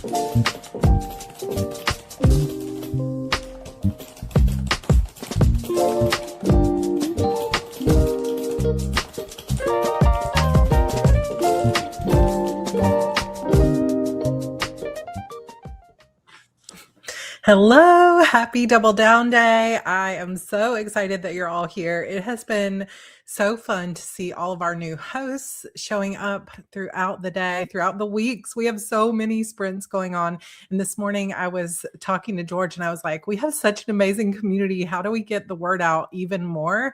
Hello, happy Double Down Day. I am so excited that you're all here. It has been so fun to see all of our new hosts showing up throughout the day, throughout the weeks. We have so many sprints going on. And this morning I was talking to George and I was like, we have such an amazing community. How do we get the word out even more?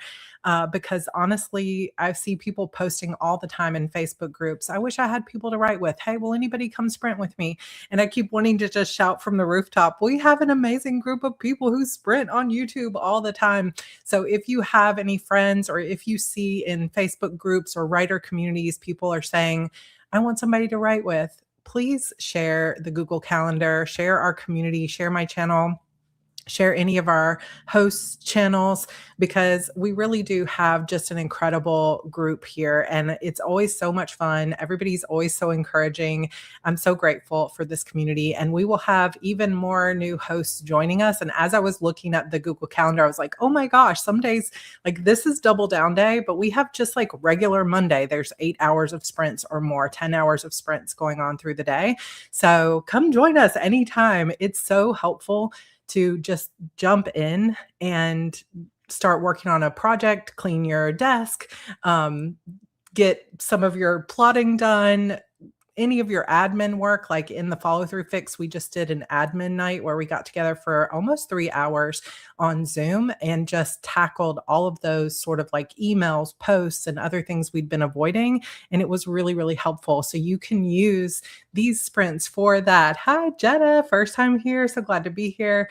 Because honestly, I see people posting all the time in Facebook groups. I wish I had people to write with. Hey, will anybody come sprint with me? And I keep wanting to just shout from the rooftop, we have an amazing group of people who sprint on YouTube all the time. So if you have any friends or if you see in Facebook groups or writer communities, people are saying, I want somebody to write with, please share the Google Calendar, share our community, share my channel, share any of our host channels, because we really do have just an incredible group here. And it's always so much fun. Everybody's always so encouraging. I'm so grateful for this community. And we will have even more new hosts joining us. And as I was looking at the Google Calendar, I was like, oh my gosh, some days like this is Double Down Day, but we have just like regular Monday. There's 8 hours of sprints or more, 10 hours of sprints going on through the day. So come join us anytime. It's so helpful to just jump in and start working on a project, clean your desk, get some of your plotting done, any of your admin work, like in the follow through fix. We just did an admin night where we got together for almost 3 hours on Zoom and just tackled all of those sort of like emails, posts, and other things we'd been avoiding. And it was really, really helpful. So you can use these sprints for that. Hi, Jenna, first time here. So glad to be here.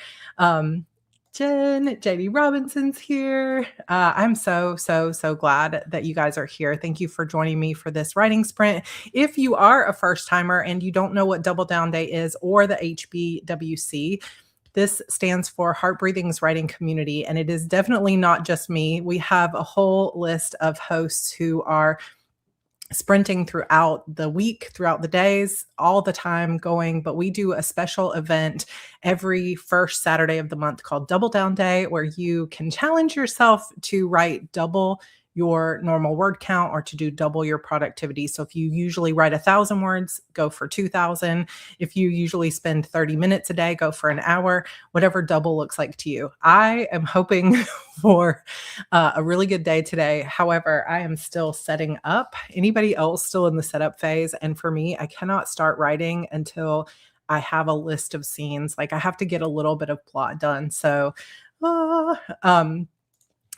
Jen, JD Robinson's here. I'm so glad that you guys are here. Thank you for joining me for this writing sprint. If you are a first timer and you don't know what Double Down Day is or the HBWC, this stands for Heart Breathing's Writing Community. And it is definitely not just me. We have a whole list of hosts who are sprinting throughout the week, throughout the days, all the time going, but we do a special event every first Saturday of the month called Double Down Day, where you can challenge yourself to write double your normal word count or to do double your productivity. So if you usually write 1,000 words, go for 2,000. If you usually spend 30 minutes a day, go for an hour, whatever double looks like to you. I am hoping for a really good day today. However, I am still setting up. Anybody else still in the setup phase? And for me, I cannot start writing until I have a list of scenes. Like I have to get a little bit of plot done. So,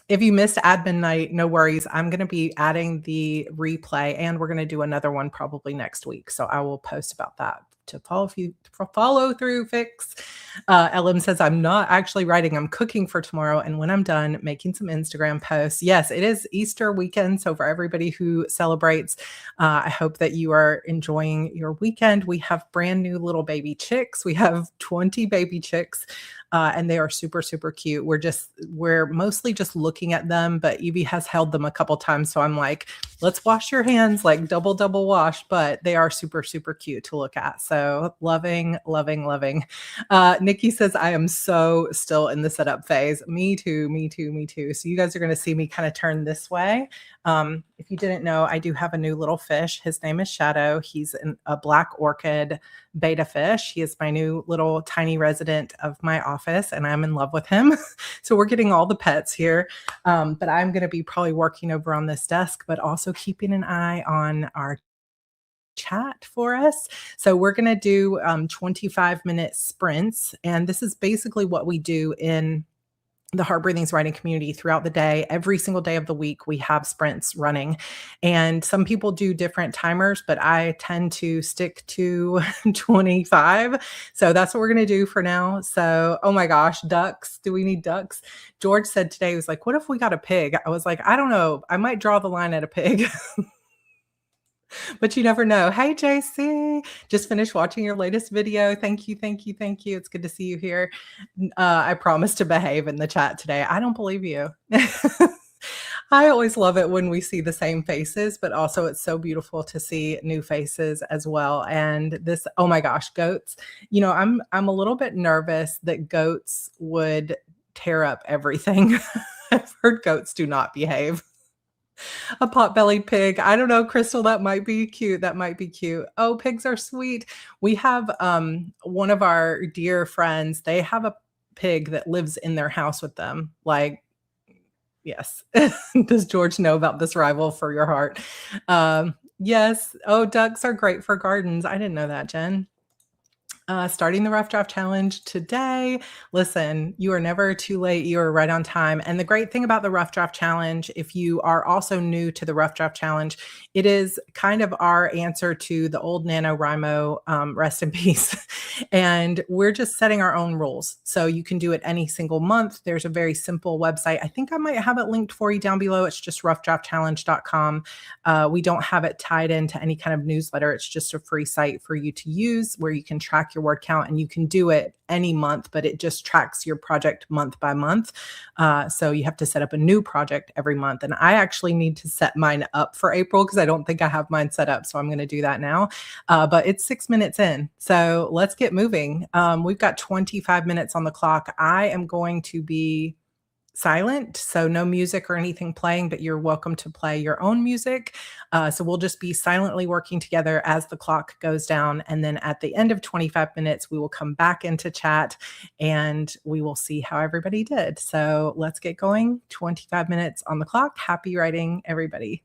if you missed admin night, no worries. I'm going to be adding the replay and we're going to do another one probably next week. So I will post about that to follow through fix. Ellen says, I'm not actually writing. I'm cooking for tomorrow. And when I'm done, making some Instagram posts. Yes, it is Easter weekend. So for everybody who celebrates, I hope that you are enjoying your weekend. We have brand new little baby chicks. We have 20 baby chicks. And they are super, super cute. We're mostly just looking at them, but Evie has held them a couple times. So I'm like, let's wash your hands, like double wash, but they are super, super cute to look at. So loving. Nikki says, I am so still in the setup phase. Me too. So you guys are going to see me kind of turn this way. If you didn't know, I do have a new little fish. His name is Shadow. He's a black orchid beta fish. He is my new little tiny resident of my office and I'm in love with him. So we're getting all the pets here. But I'm going to be probably working over on this desk, but also keeping an eye on our chat for us. So we're going to do 25-minute sprints. And this is basically what we do in the Heart Breathing's writing community throughout the day. Every single day of the week, we have sprints running. And some people do different timers, but I tend to stick to 25. So that's what we're going to do for now. So, oh my gosh, ducks. Do we need ducks? George said today, he was like, what if we got a pig? I was like, I don't know. I might draw the line at a pig. But you never know. Hey, JC, just finished watching your latest video. Thank you. It's good to see you here. I promise to behave in the chat today. I don't believe you. I always love it when we see the same faces, but also it's so beautiful to see new faces as well. And this, oh my gosh, goats. I'm a little bit nervous that goats would tear up everything. I've heard goats do not behave. A pot-bellied pig. I don't know, Crystal, that might be cute. That might be cute. Oh, pigs are sweet. We have one of our dear friends, they have a pig that lives in their house with them. Like, yes. Does George know about this rival for your heart? Yes. Oh, ducks are great for gardens. I didn't know that, Jen. Starting the Rough Draft Challenge today. Listen, you are never too late. You are right on time. And the great thing about the Rough Draft Challenge, if you are also new to the Rough Draft Challenge, it is kind of our answer to the old NaNoWriMo, rest in peace. And we're just setting our own rules. So you can do it any single month. There's a very simple website. I think I might have it linked for you down below. It's just roughdraftchallenge.com. We don't have it tied into any kind of newsletter. It's just a free site for you to use where you can track your word count, and you can do it any month, but it just tracks your project month by month. So you have to set up a new project every month. And I actually need to set mine up for April because I don't think I have mine set up. So I'm going to do that now. But it's 6 minutes in. So let's get moving. We've got 25 minutes on the clock. I am going to be silent, so no music or anything playing, but you're welcome to play your own music. So we'll just be silently working together as the clock goes down. And then at the end of 25 minutes, we will come back into chat and we will see how everybody did. So let's get going. 25 minutes on the clock. Happy writing, everybody.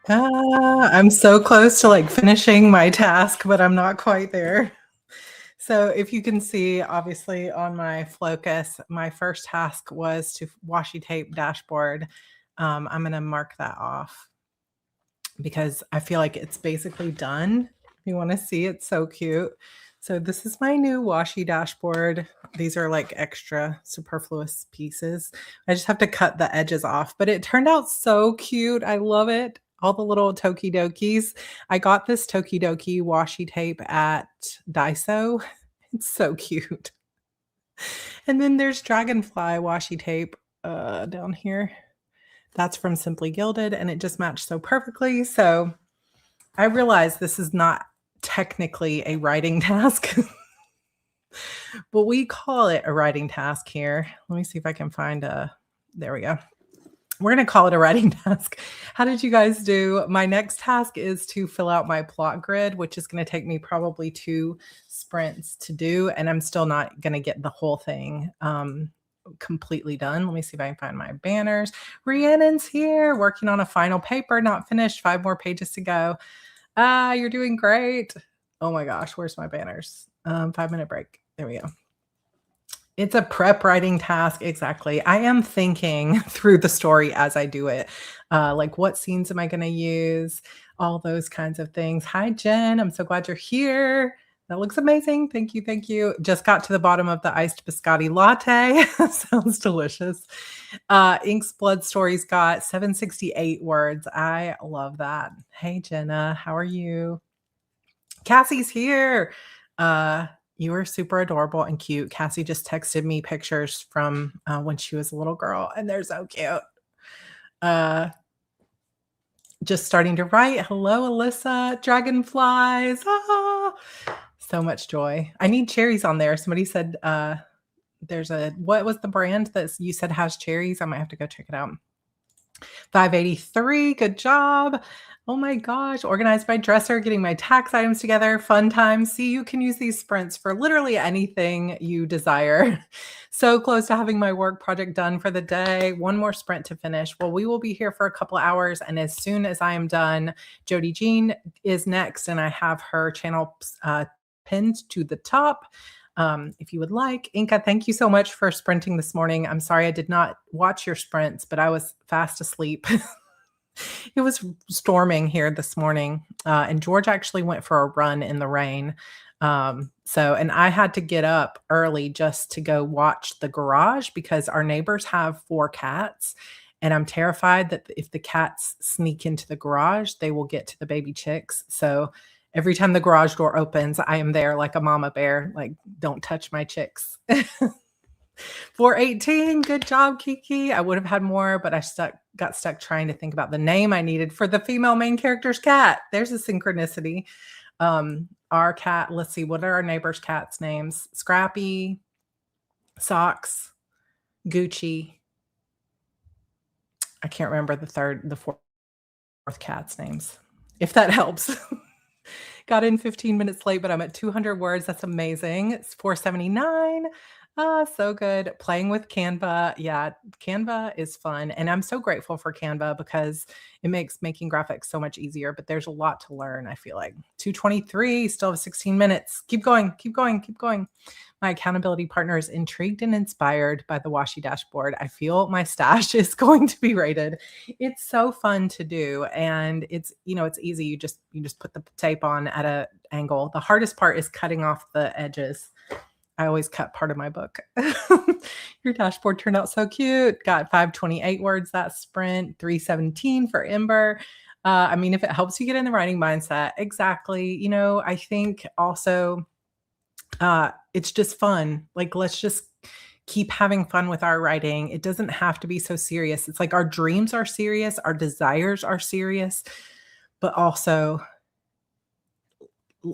I'm so close to like finishing my task, but I'm not quite there. So if you can see, obviously on my Flocus, my first task was to washi tape dashboard. I'm going to mark that off because I feel like it's basically done. If you want to see, it's so cute. So this is my new washi dashboard. These are like extra superfluous pieces. I just have to cut the edges off, but it turned out so cute. I love it. All the little Tokidokis. I got this Tokidoki washi tape at Daiso. It's so cute. And then there's Dragonfly washi tape down here. That's from Simply Gilded, and it just matched so perfectly. So I realize this is not technically a writing task, but we call it a writing task here. Let me see if I can find there we go. We're going to call it a writing task. How did you guys do? My next task is to fill out my plot grid, which is going to take me probably 2 sprints to do. And I'm still not going to get the whole thing completely done. Let me see if I can find my banners. Rhiannon's here working on a final paper, not finished, 5 more pages to go. You're doing great. Oh my gosh, where's my banners? 5-minute break. There we go. It's a prep writing task. Exactly. I am thinking through the story as I do it. Like what scenes am I going to use? All those kinds of things. Hi, Jen. I'm so glad you're here. That looks amazing. Thank you. Thank you. Just got to the bottom of the iced biscotti latte. Sounds delicious. Ink's Blood Stories got 768 words. I love that. Hey, Jenna. How are you? Cassie's here. You were super adorable and cute. Cassie just texted me pictures from when she was a little girl, and they're so cute. Just starting to write. Hello, Alyssa. Dragonflies. Ah, so much joy. I need cherries on there. Somebody said there's what was the brand that you said has cherries? I might have to go check it out. 583. Good job. Oh my gosh, organized by dresser, getting my tax items together, fun time. See, you can use these sprints for literally anything you desire. So close to having my work project done for the day. 1 more sprint to finish. Well, we will be here for a couple of hours. And as soon as I am done, Jody Jean is next. And I have her channel pinned to the top. If you would like. Inka, thank you so much for sprinting this morning. I'm sorry I did not watch your sprints, but I was fast asleep. It was storming here this morning, and George actually went for a run in the rain. And I had to get up early just to go watch the garage because our neighbors have 4 cats, and I'm terrified that if the cats sneak into the garage, they will get to the baby chicks. So every time the garage door opens, I am there like a mama bear, like, don't touch my chicks. 418, good job, Kiki. I would have had more, but I got stuck trying to think about the name I needed for the female main character's cat. There's a synchronicity. Our cat, let's see, what are our neighbors' cats' names? Scrappy, Socks, Gucci. I can't remember the fourth cat's names, if that helps. Got in 15 minutes late, but I'm at 200 words. That's amazing. It's 479. So good. Playing with Canva. Yeah, Canva is fun. And I'm so grateful for Canva because it makes making graphics so much easier, but there's a lot to learn, I feel like. 223, still have 16 minutes. Keep going, keep going, keep going. My accountability partner is intrigued and inspired by the washi dashboard. I feel my stash is going to be rated. It's so fun to do. And it's easy. You just put the tape on at an angle. The hardest part is cutting off the edges. I always cut part of my book. Your dashboard turned out so cute. Got 528 words that sprint, 317 for Ember. If it helps you get in the writing mindset, exactly. I think also it's just fun. Like, let's just keep having fun with our writing. It doesn't have to be so serious. It's like our dreams are serious, our desires are serious, but also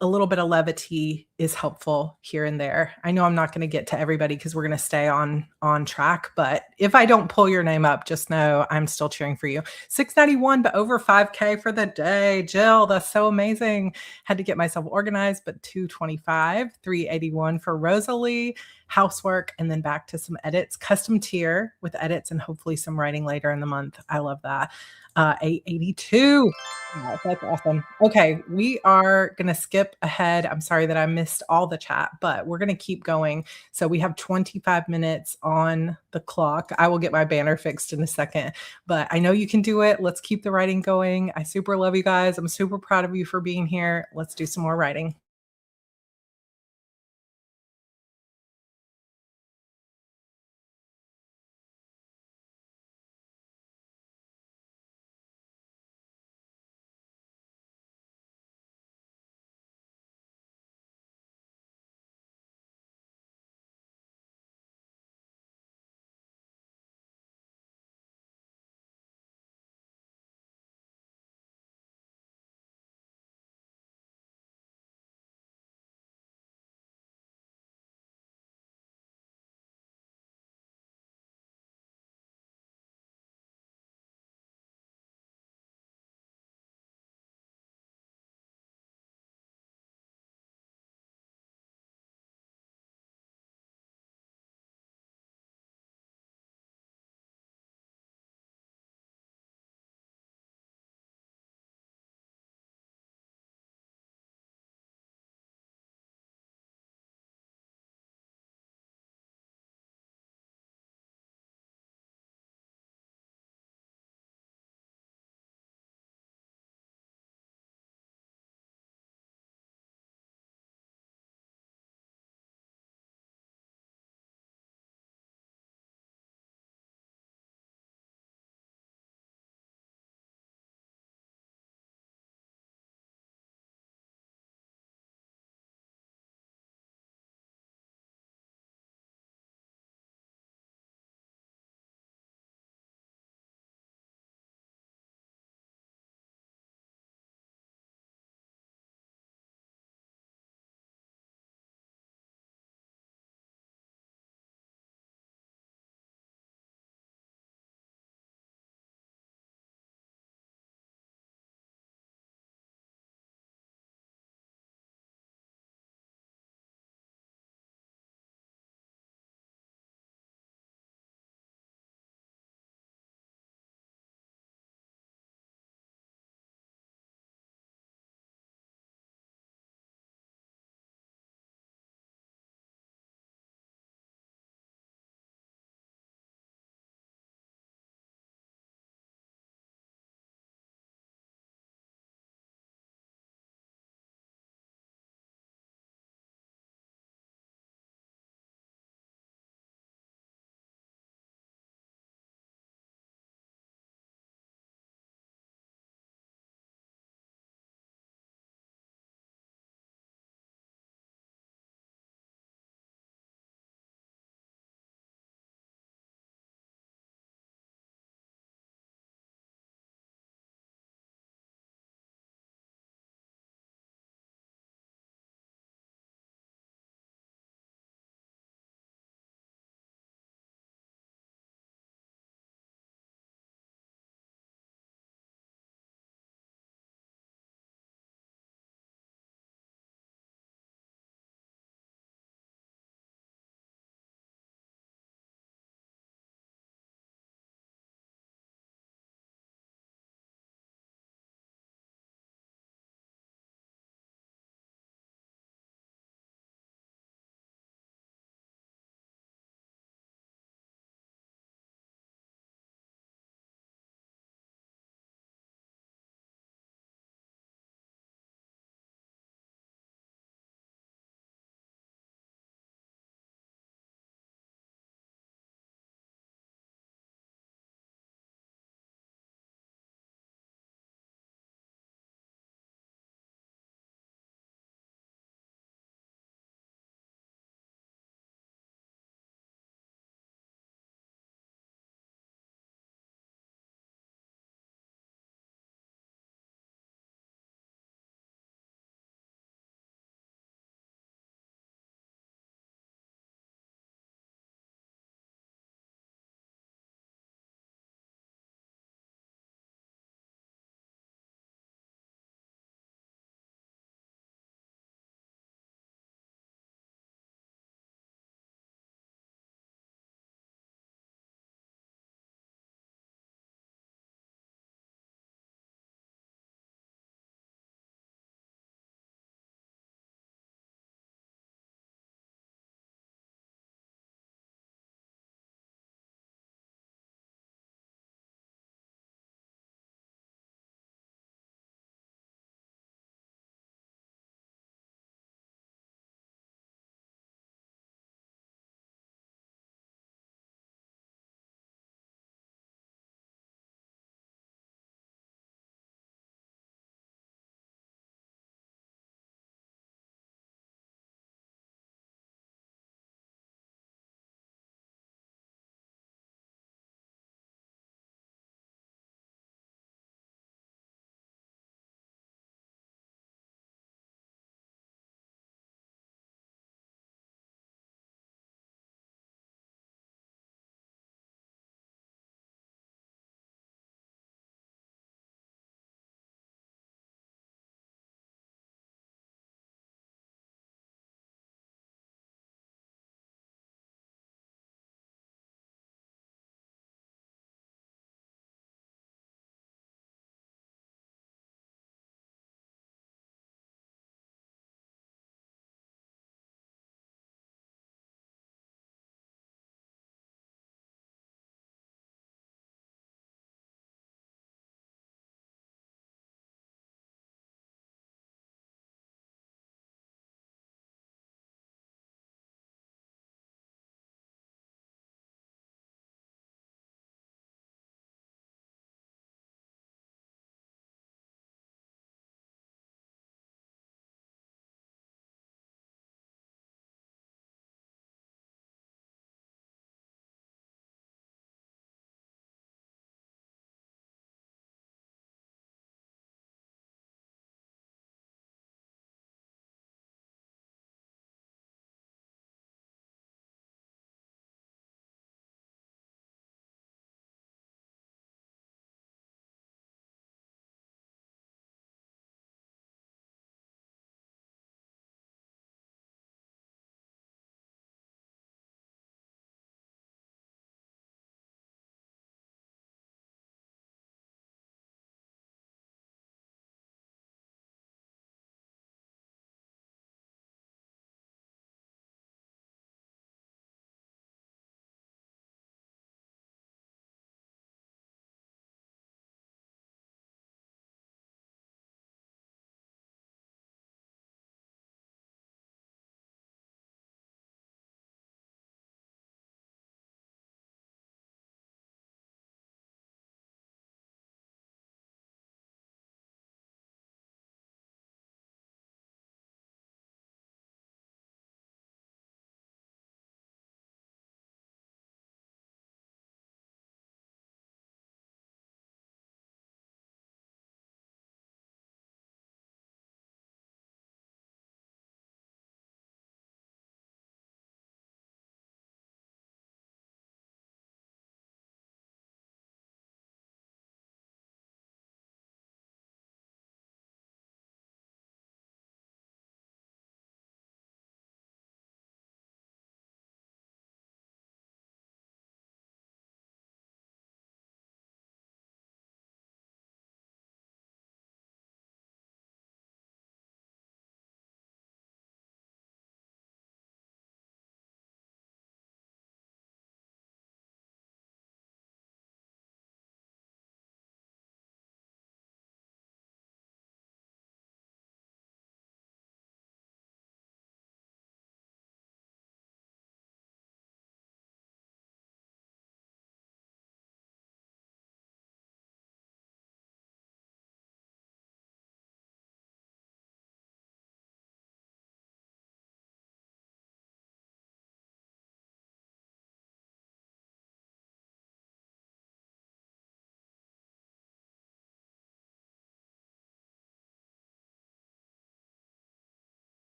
a little bit of levity is helpful here and there. I know I'm not going to get to everybody because we're going to stay on track, but if I don't pull your name up, just know I'm still cheering for you. 691, but over 5K for the day. Jill, that's so amazing. Had to get myself organized, but 225, 381 for Rosalie. housework, and then back to some edits, custom tier with edits and hopefully some writing later in the month. I love that. 882. Wow, that's awesome. Okay, we are gonna skip ahead. I'm sorry that I missed all the chat, but we're gonna keep going. So we have 25 minutes on the clock. I will get my banner fixed in a second, but I know you can do it. Let's keep the writing going. I super love you guys. I'm super proud of you for being here. Let's do some more writing.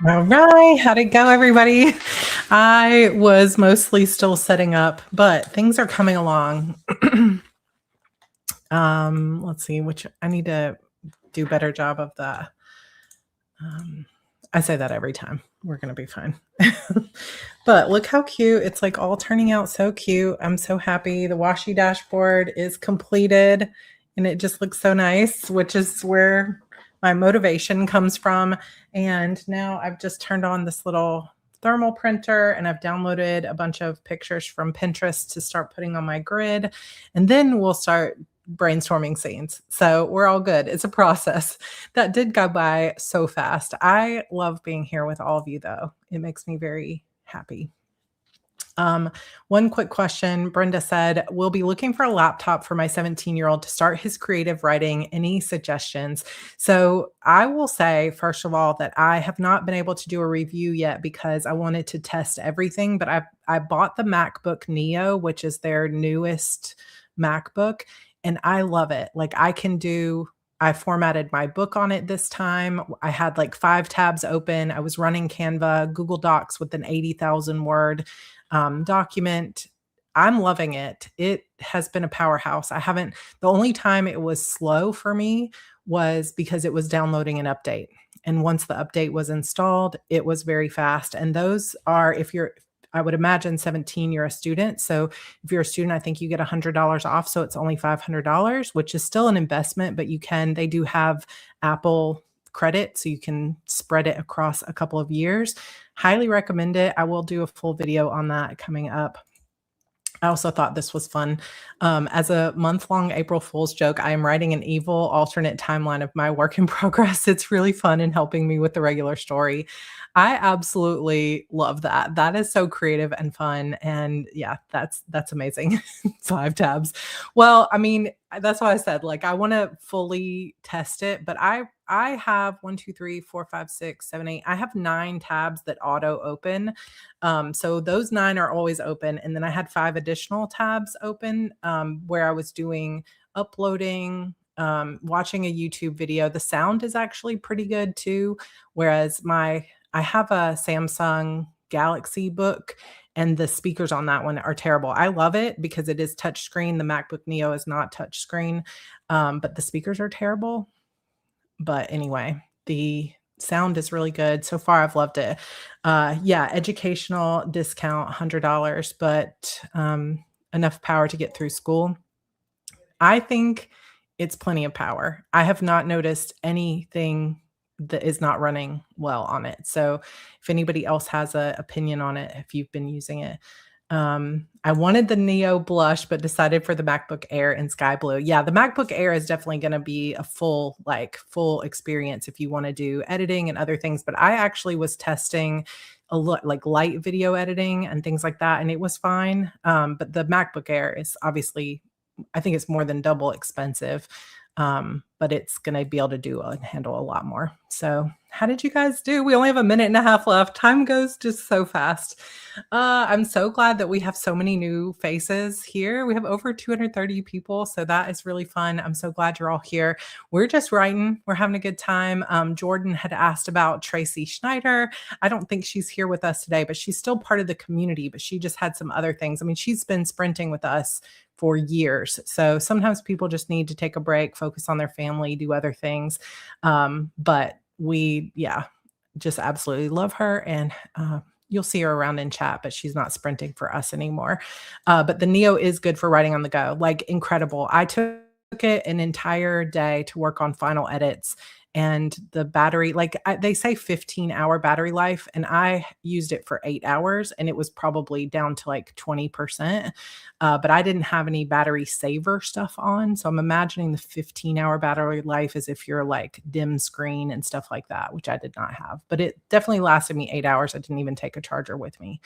All right. How'd it go, everybody? I was mostly still setting up, but things are coming along. Let's see, which I need to do a better job of the. I say that every time. We're going to be fine. But look how cute. It's like all turning out so cute. I'm so happy. The washi dashboard is completed and it just looks so nice, which is where my motivation comes from. And now I've just turned on this little thermal printer and I've downloaded a bunch of pictures from Pinterest to start putting on my grid. And then we'll start brainstorming scenes. So we're all good. It's a process. That did go by so fast. I love being here with all of you, though. It makes me very happy. One quick question. Brenda said, we'll be looking for a laptop for my 17-year-old to start his creative writing. Any suggestions? So I will say, first of all, that I have not been able to do a review yet because I wanted to test everything, but I bought the MacBook Neo, which is their newest MacBook, and I love it. Like I formatted my book on it this time. I had like 5 tabs open. I was running Canva, Google Docs with an 80,000 word document. I'm loving it. It has been a powerhouse. The only time it was slow for me was because it was downloading an update. And once the update was installed, it was very fast. And those are, I would imagine 17, you're a student. So if you're a student, I think you get $100 off. So it's only $500, which is still an investment, but they do have Apple credit. So you can spread it across a couple of years. Highly recommend it. I will do a full video on that coming up. I also thought this was fun. As a month-long April Fool's joke, I am writing an evil alternate timeline of my work in progress. It's really fun and helping me with the regular story. I absolutely love that. That is so creative and fun. And yeah, that's amazing. 5 tabs. Well, I mean, that's why I said, like, I want to fully test it, but I have 1, 2, 3, 4, 5, 6, 7, 8. I have 9 tabs that auto open. So those 9 are always open. And then I had 5 additional tabs open where I was doing uploading, watching a YouTube video. The sound is actually pretty good too. Whereas I have a Samsung Galaxy book and the speakers on that one are terrible. I love it because it is touchscreen. The MacBook Neo is not touchscreen, but the speakers are terrible. But anyway, the sound is really good. So far, I've loved it. Yeah, educational discount, $100, but enough power to get through school. I think it's plenty of power. I have not noticed anything that is not running well on it. So if anybody else has an opinion on it, if you've been using it. I wanted the Neo blush, but decided for the MacBook Air in sky blue. Yeah, the MacBook Air is definitely going to be a full experience if you want to do editing and other things. But I actually was testing a lot like light video editing and things like that, and it was fine. But the MacBook Air is obviously, I think it's more than double expensive. But it's going to be able to do and handle a lot more. So how did you guys do? We only have a minute and a half left. Time goes just so fast. I'm so glad that we have so many new faces here. We have over 230 people. So that is really fun. I'm so glad you're all here. We're just writing. We're having a good time. Jordan had asked about Tracy Schneider. I don't think she's here with us today, but she's still part of the community, but she just had some other things. I mean, she's been sprinting with us for years. So sometimes people just need to take a break, focus on their family, do other things. But we, just absolutely love her. And you'll see her around in chat, but she's not sprinting for us anymore. But the Neo is good for writing on the go, like incredible. I took it an entire day to work on final edits. And the battery, they say 15-hour battery life, and I used it for 8 hours, and it was probably down to like 20%. But I didn't have any battery saver stuff on, so I'm imagining the 15-hour battery life as if you're like dim screen and stuff like that, which I did not have. But it definitely lasted me 8 hours. I didn't even take a charger with me.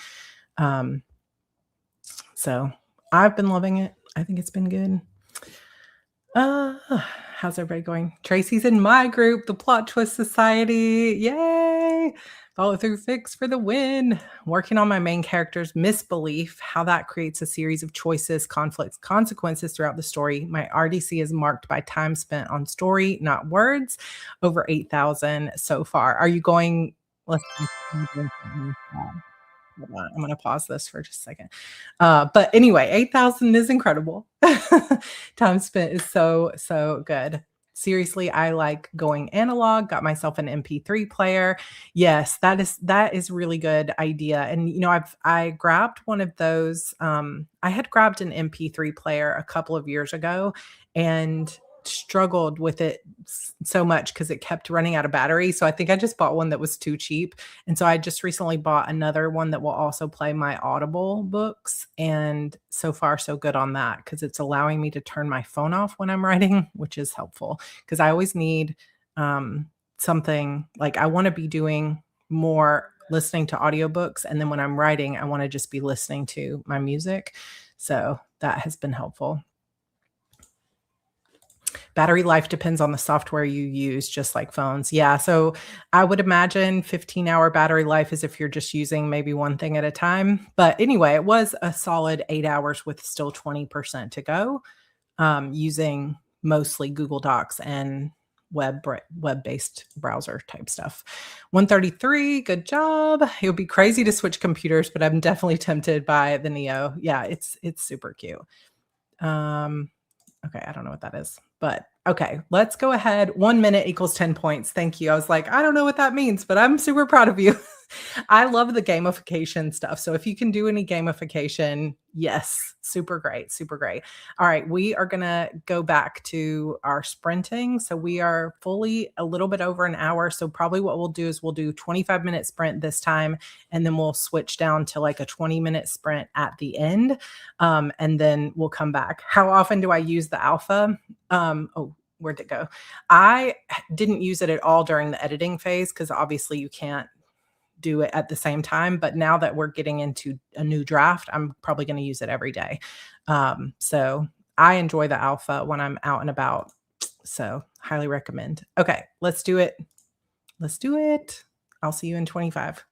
So I've been loving it. I think it's been good. How's everybody going? Tracy's in my group, the Plot Twist Society. Yay! Follow through fix for the win. Working on my main character's misbelief, how that creates a series of choices, conflicts, consequences throughout the story. My RDC is marked by time spent on story, not words. Over 8,000 so far. Are you going Listen, I'm doing something bad. Hold on, I'm gonna pause this for just a second. But anyway, 8,000 is incredible. Time spent is so, so good. Seriously, I like going analog, got myself an MP3 player. Yes, that is really good idea. And I grabbed one of those. I had grabbed an MP3 player a couple of years ago and struggled with it so much because it kept running out of battery. So I think I just bought one that was too cheap, and so I just recently bought another one that will also play my Audible books, and so far so good on that because it's allowing me to turn my phone off when I'm writing, which is helpful because I always need something like I want to be doing more listening to audiobooks, and then when I'm writing, I want to just be listening to my music. So that has been helpful. Battery life depends on the software you use, just like phones. Yeah, so I would imagine 15-hour battery life is if you're just using maybe one thing at a time. But anyway, it was a solid 8 hours with still 20% to go, using mostly Google Docs and web-based browser type stuff. 133, good job. It would be crazy to switch computers, but I'm definitely tempted by the Neo. Yeah, it's super cute. Um, Okay, I don't know what that is, but okay, let's go ahead. 1 minute equals 10 points. Thank you. I was like, I don't know what that means, but I'm super proud of you. I love the gamification stuff. So if you can do any gamification, yes, super great, super great. All right, we are going to go back to our sprinting. So we are fully a little bit over an hour. So probably what we'll do is we'll do 25-minute sprint this time, and then we'll switch down to like a 20-minute sprint at the end. And then we'll come back. How often do I use the alpha? Where'd it go? I didn't use it at all during the editing phase because obviously you can't do it at the same time. But now that we're getting into a new draft, I'm probably going to use it every day. So I enjoy the alpha when I'm out and about. So highly recommend. Okay, let's do it. Let's do it. I'll see you in 25.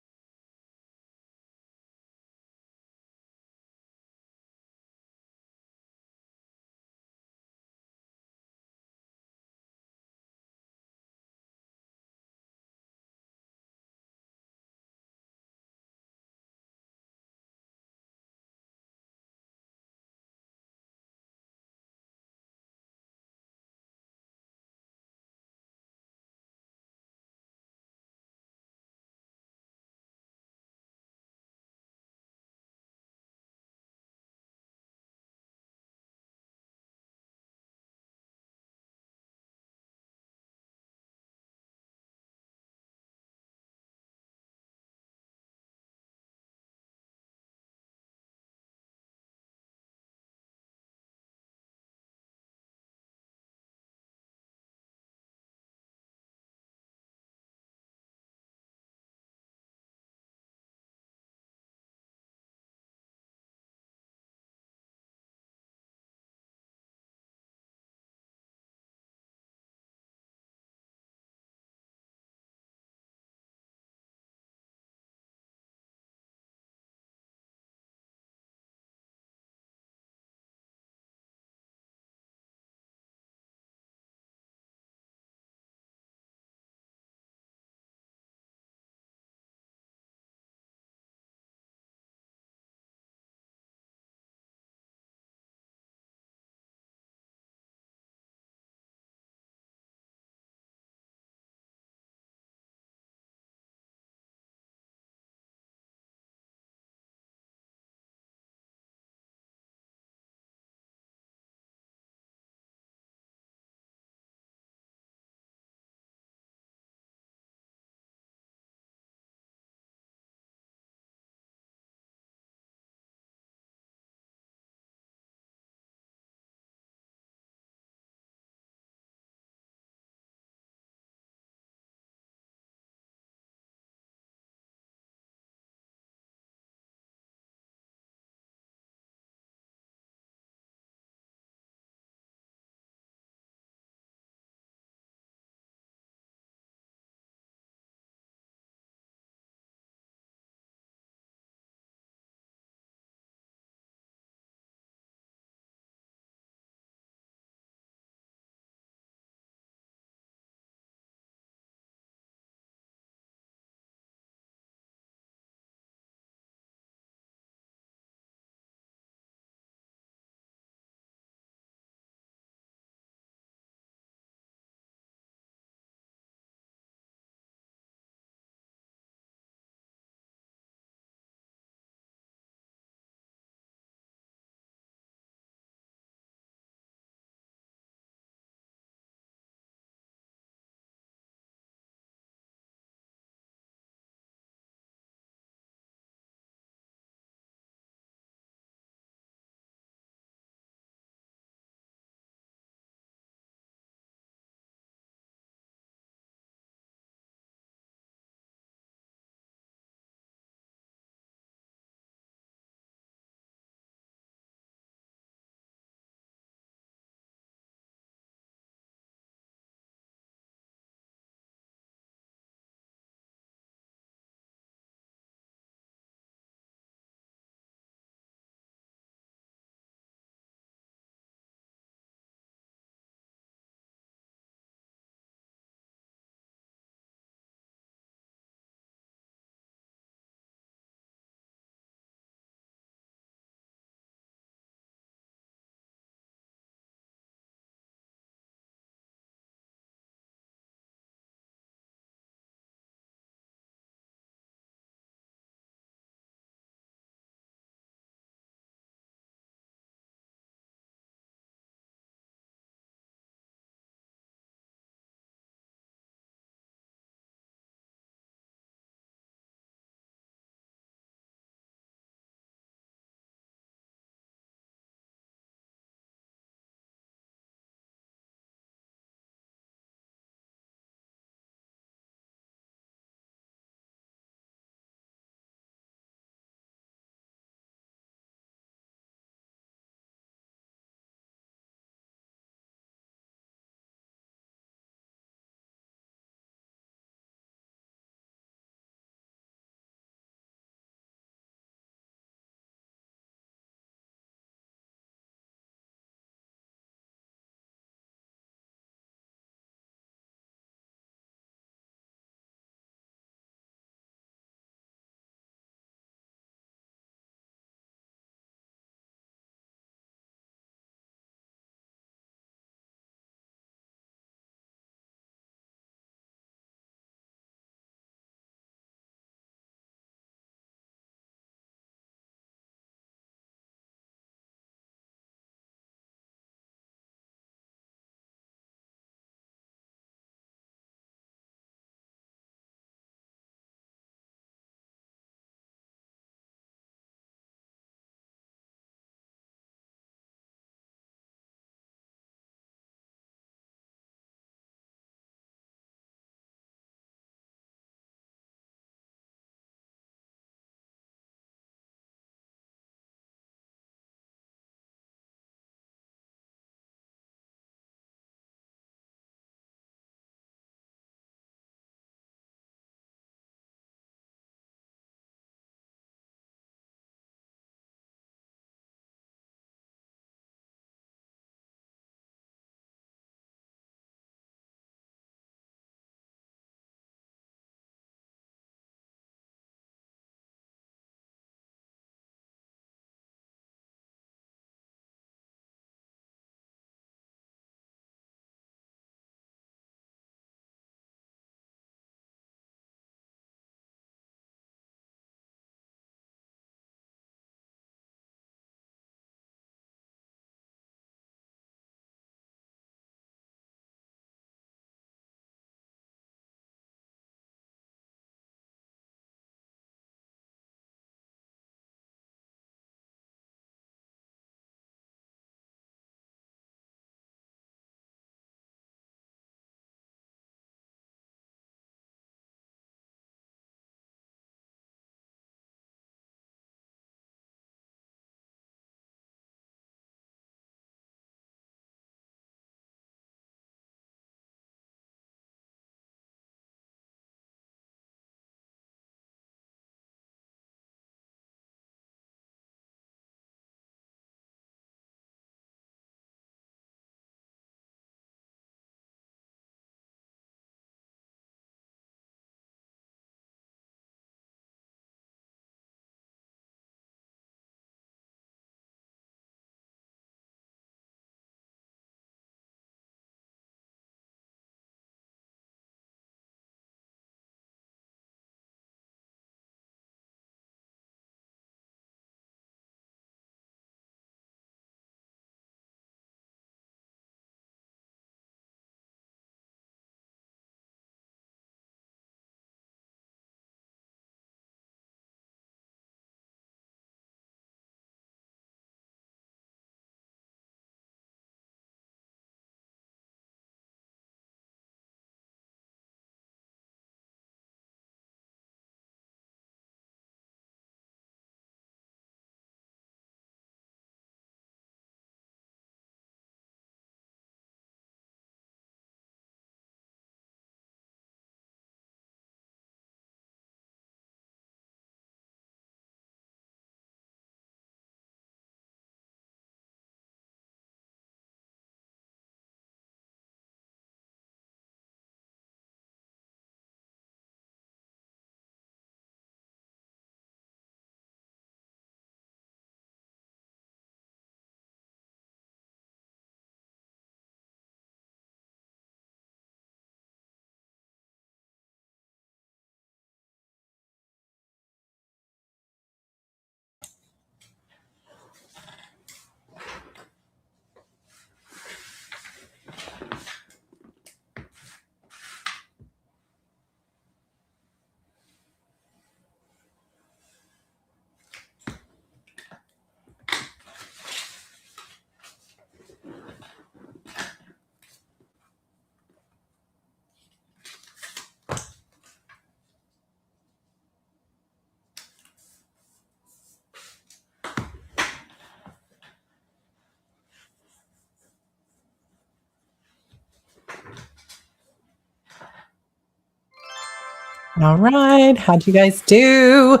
All right. How'd you guys do?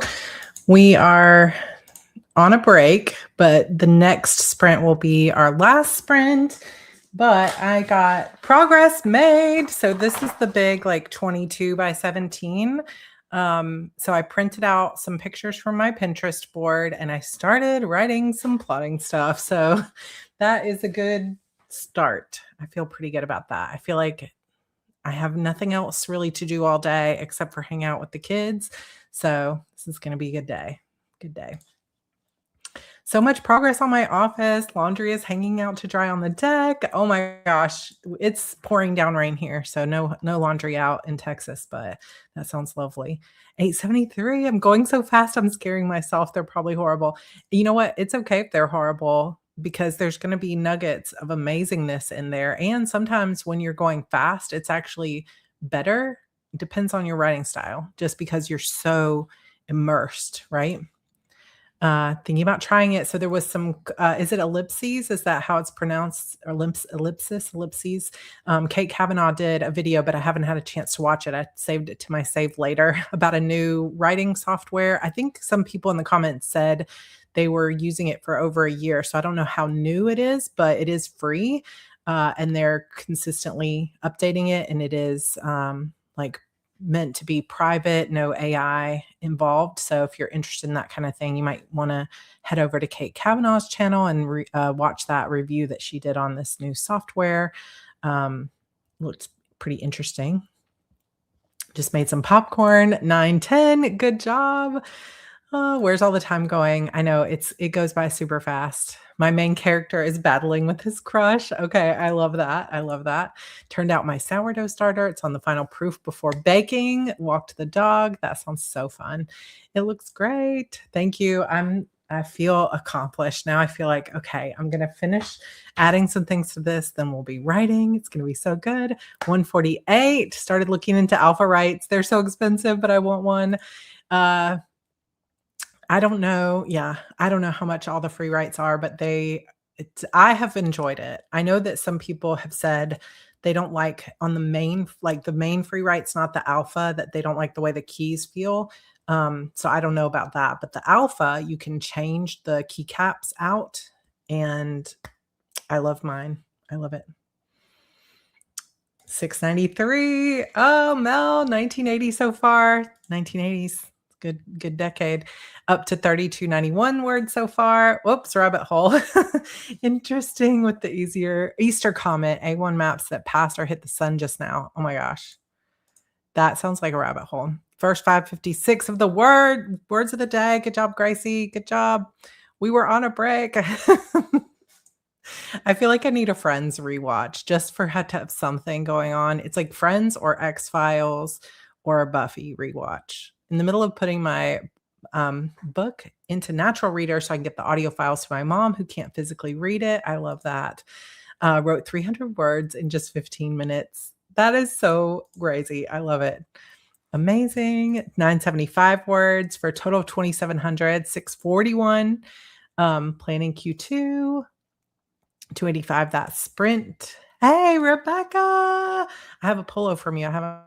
We are on a break, but the next sprint will be our last sprint. But I got progress made. So this is the big, like 22 by 17. So I printed out some pictures from my Pinterest board and I started writing some plotting stuff. So that is a good start. I feel pretty good about that. I feel like I have nothing else really to do all day except for hang out with the kids. So this is going to be a good day. Good day. So much progress on my office. Laundry is hanging out to dry on the deck. Oh my gosh, it's pouring down rain here. So no laundry out in Texas, but that sounds lovely. 873. I'm going so fast. I'm scaring myself. They're probably horrible. You know what? It's okay if they're horrible because there's going to be nuggets of amazingness in there. And sometimes when you're going fast, it's actually better. Depends on your writing style, just because you're so immersed, right? Thinking about trying it. So there was some, is it ellipses? Is that how it's pronounced? Or ellipses? Kate Kavanaugh did a video, but I haven't had a chance to watch it. I saved it to my save later about a new writing software. I think some people in the comments said they were using it for over a year. So I don't know how new it is, but it is free. And they're consistently updating it. And it is like meant to be private, no AI involved. So if you're interested in that kind of thing, you might want to head over to Kate Kavanaugh's channel and watch that review that she did on this new software. Looks pretty interesting. Just made some popcorn. 9:10. Good job. Where's all the time going? I know it goes by super fast. My main character is battling with his crush. Okay, I love that. I love that. Turned out my sourdough starter. It's on the final proof before baking. Walked the dog. That sounds so fun. It looks great. Thank you. I feel accomplished. Now I feel like, okay, I'm going to finish adding some things to this. Then we'll be writing. It's going to be so good. 148. Started looking into alpha writes. They're so expensive, but I want one. I don't know. Yeah, I don't know how much all the free rights are, but I have enjoyed it. I know that some people have said they don't like on the main free rights, not the alpha, that they don't like the way the keys feel. So I don't know about that, but the alpha, you can change the keycaps out, and I love mine. I love it. 693. Oh, Mel, 1980 so far. 1980s. Good decade. Up to 3291 words so far. Whoops, rabbit hole. Interesting with the Easter comet. A1 maps that passed or hit the sun just now. Oh my gosh. That sounds like a rabbit hole. First 556 of the words of the day. Good job, Gracie. Good job. We were on a break. I feel like I need a Friends rewatch just for how to have something going on. It's like Friends or X-Files or a Buffy rewatch. In the middle of putting my book into Natural Reader so I can get the audio files to my mom who can't physically read it. I love that. Wrote 300 words in just 15 minutes. That is so crazy. I love it. Amazing. 975 words for a total of 2,700. 641. Planning Q2. 285, that sprint. Hey, Rebecca. I have a polo from you. I haven't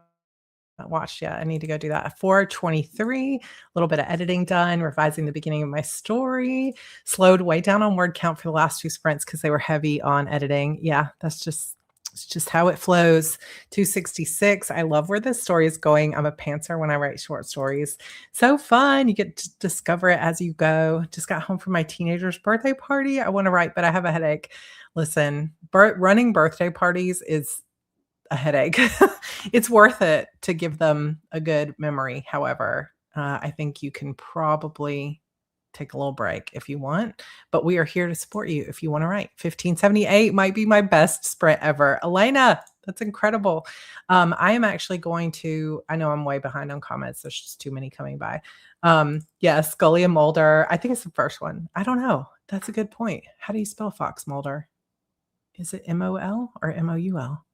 watched yet. I need to go do that. 423, a little bit of editing done, revising the beginning of my story, slowed way down on word count for the last two sprints because they were heavy on editing. Yeah, it's just how it flows. 266. I love where this story is going. I'm a pantser when I write short stories. So fun. You get to discover it as you go. Just got home from my teenager's birthday party. I want to write, but I have a headache. Listen, running birthday parties is a headache. It's worth it to give them a good memory. However, I think you can probably take a little break if you want, but we are here to support you if you want to write. 1578 might be my best sprint ever. Elena, that's incredible. I am actually going to, I know I'm way behind on comments. There's just too many coming by. Yeah, Scully and Mulder. I think it's the first one. I don't know. That's a good point. How do you spell Fox Mulder? Is it M-O-L or M-O-U-L?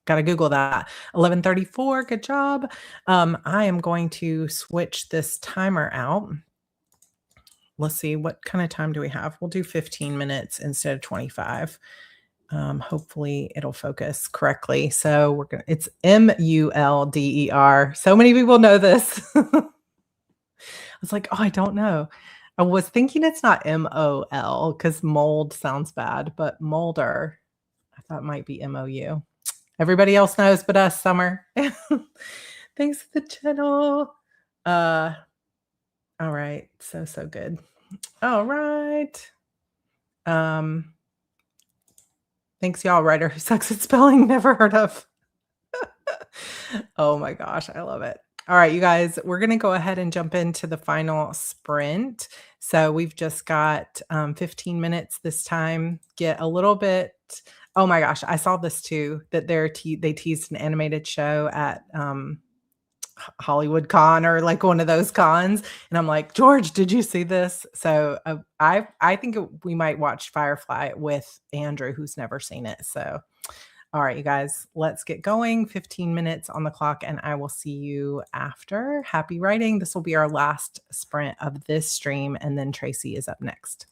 Got to Google that. 1134. Good job. I am going to switch this timer out. Let's see, what kind of time do we have? We'll do 15 minutes instead of 25. Hopefully it'll focus correctly. So it's Mulder. So many people know this. I was like, oh, I don't know. I was thinking it's not MOL because mold sounds bad, but Mulder, I thought might be MOU. Everybody else knows but us, Summer. Thanks for the channel. Uh, all right. So good. All right. Um, Thanks, y'all. Writer who sucks at spelling, never heard of. Oh my gosh, I love it. All right, you guys, we're going to go ahead and jump into the final sprint. So we've just got 15 minutes this time. Get a little bit. Oh my gosh, I saw this too that they teased an animated show at Hollywood Con or like one of those cons, and I'm like, George, did you see this? So I think we might watch Firefly with Andrew, who's never seen it. So all right, you guys, let's get going. 15 minutes on the clock, and I will see you after. Happy writing. This will be our last sprint of this stream, and then Tracy is up next.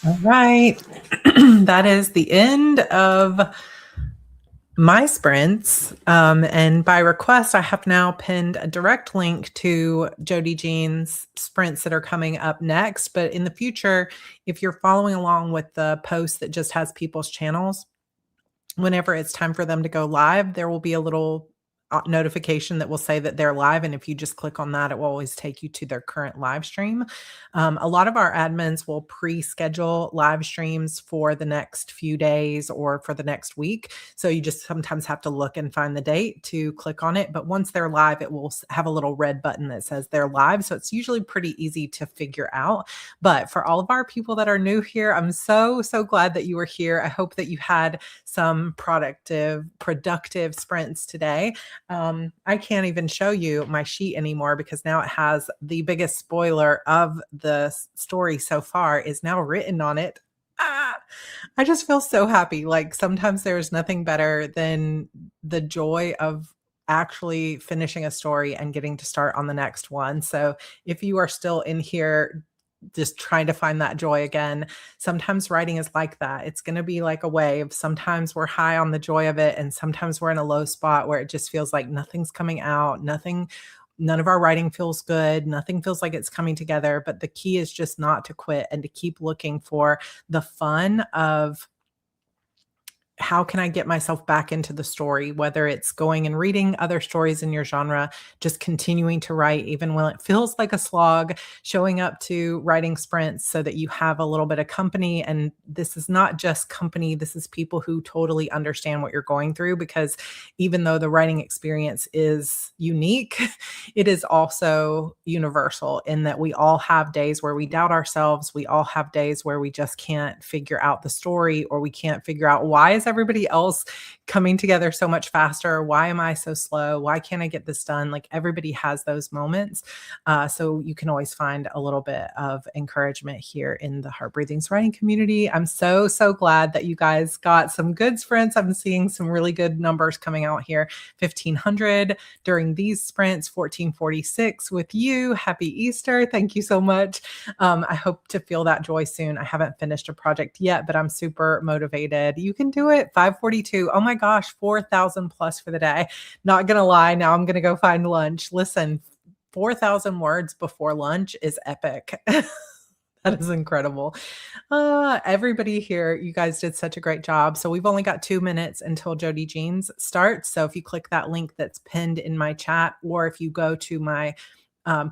All right. That is the end of my sprints. And by request, I have now pinned a direct link to Jody Jean's sprints that are coming up next. But in the future, if you're following along with the post that just has people's channels, whenever it's time for them to go live, there will be a little notification that will say that they're live. And if you just click on that, it will always take you to their current live stream. A lot of our admins will pre-schedule live streams for the next few days or for the next week. So you just sometimes have to look and find the date to click on it. But once they're live, it will have a little red button that says they're live. So it's usually pretty easy to figure out. But for all of our people that are new here, I'm so glad that you were here. I hope that you had some productive sprints today. I can't even show you my sheet anymore because now it has the biggest spoiler of the story so far is now written on it. I just feel so happy. Like sometimes there's nothing better than the joy of actually finishing a story and getting to start on the next one. So if you are still in here just trying to find that joy again, sometimes writing is like that. It's going to be like a wave. Sometimes we're high on the joy of it, and sometimes we're in a low spot where it just feels like nothing's coming out, none of our writing feels good, nothing feels like it's coming together. But the key is just not to quit and to keep looking for the fun of how can I get myself back into the story, whether it's going and reading other stories in your genre, just continuing to write, even when it feels like a slog, showing up to writing sprints so that you have a little bit of company. And this is not just company, this is people who totally understand what you're going through, because even though the writing experience is unique, it is also universal in that we all have days where we doubt ourselves. We all have days where we just can't figure out the story, or we can't figure out why is everybody else coming together so much faster? Why am I so slow? Why can't I get this done? Like everybody has those moments. So you can always find a little bit of encouragement here in the Heart Breathings writing community. I'm so glad that you guys got some good sprints. I'm seeing some really good numbers coming out here. 1,500 during these sprints, 1,446 with you. Happy Easter. Thank you so much. I hope to feel that joy soon. I haven't finished a project yet, but I'm super motivated. You can do it. 542. Oh my gosh, 4,000 plus for the day. Not gonna lie, now I'm gonna go find lunch. Listen, 4,000 words before lunch is epic. That is incredible. Everybody here, you guys did such a great job. So we've only got 2 minutes until Jody Jean's starts. So if you click that link that's pinned in my chat, or if you go to my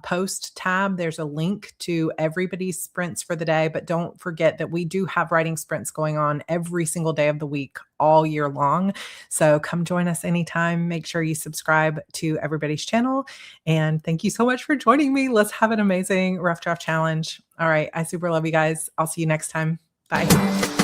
post tab, there's a link to everybody's sprints for the day. But don't forget that we do have writing sprints going on every single day of the week, all year long. So come join us anytime. Make sure you subscribe to everybody's channel. And thank you so much for joining me. Let's have an amazing rough draft challenge. All right. I super love you guys. I'll see you next time. Bye.